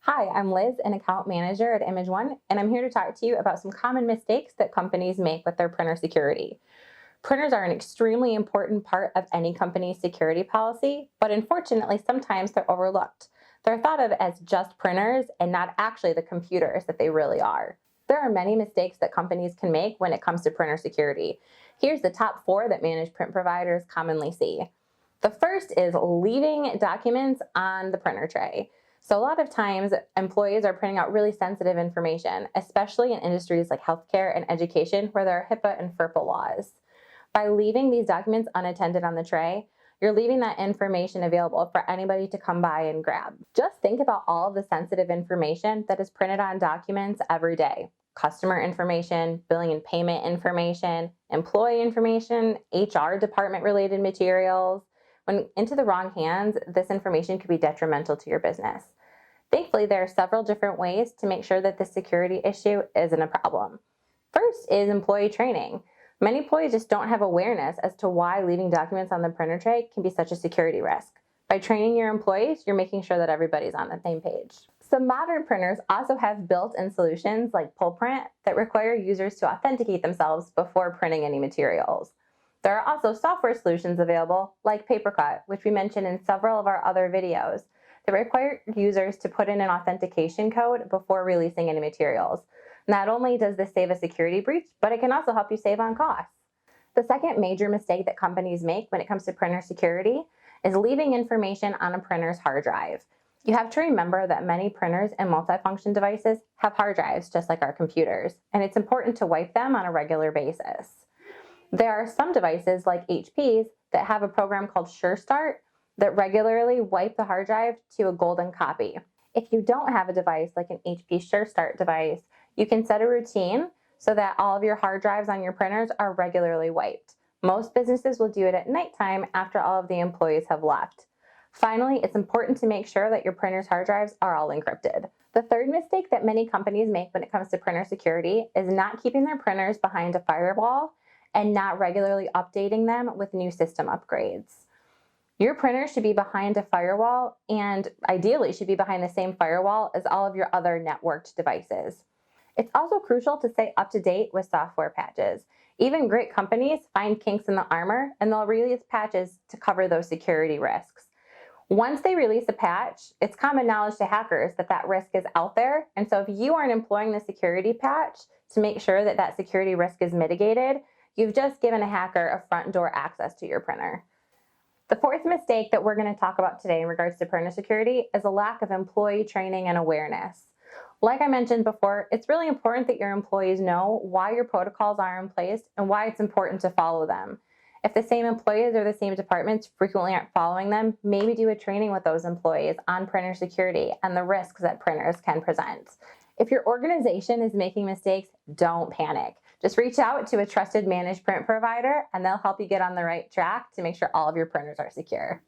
Hi, I'm Liz, an account manager at imageOne, and I'm here to talk to you about some common mistakes that companies make with their printer security. Printers are an extremely important part of any company's security policy, but unfortunately, sometimes they're overlooked. They're thought of as just printers and not actually the computers that they really are. There are many mistakes that companies can make when it comes to printer security. Here's the top 4 that managed print providers commonly see. The first is leaving documents on the printer tray. So a lot of times employees are printing out really sensitive information, especially in industries like healthcare and education where there are HIPAA and FERPA laws. By leaving these documents unattended on the tray, you're leaving that information available for anybody to come by and grab. Just think about all of the sensitive information that is printed on documents every day. Customer information, billing and payment information, employee information, HR department related materials. When into the wrong hands, this information could be detrimental to your business. Thankfully, there are several different ways to make sure that this security issue isn't a problem. First is employee training. Many employees just don't have awareness as to why leaving documents on the printer tray can be such a security risk. By training your employees, you're making sure that everybody's on the same page. Some modern printers also have built-in solutions like pull print that require users to authenticate themselves before printing any materials. There are also software solutions available like PaperCut, which we mentioned in several of our other videos, that require users to put in an authentication code before releasing any materials. Not only does this save a security breach, but it can also help you save on costs. The second major mistake that companies make when it comes to printer security is leaving information on a printer's hard drive. You have to remember that many printers and multifunction devices have hard drives just like our computers, and it's important to wipe them on a regular basis. There are some devices like HP's that have a program called SureStart that regularly wipe the hard drive to a golden copy. If you don't have a device like an HP SureStart device, you can set a routine so that all of your hard drives on your printers are regularly wiped. Most businesses will do it at nighttime after all of the employees have left. Finally, it's important to make sure that your printer's hard drives are all encrypted. The third mistake that many companies make when it comes to printer security is not keeping their printers behind a firewall and not regularly updating them with new system upgrades. Your printer should be behind a firewall and ideally should be behind the same firewall as all of your other networked devices. It's also crucial to stay up to date with software patches. Even great companies find kinks in the armor and they'll release patches to cover those security risks. Once they release a patch, it's common knowledge to hackers that that risk is out there. And so if you aren't employing the security patch to make sure that that security risk is mitigated, you've just given a hacker a front door access to your printer. The fourth mistake that we're going to talk about today in regards to printer security is a lack of employee training and awareness. Like I mentioned before, it's really important that your employees know why your protocols are in place and why it's important to follow them. If the same employees or the same departments frequently aren't following them, maybe do a training with those employees on printer security and the risks that printers can present. If your organization is making mistakes, don't panic. Just reach out to a trusted managed print provider and they'll help you get on the right track to make sure all of your printers are secure.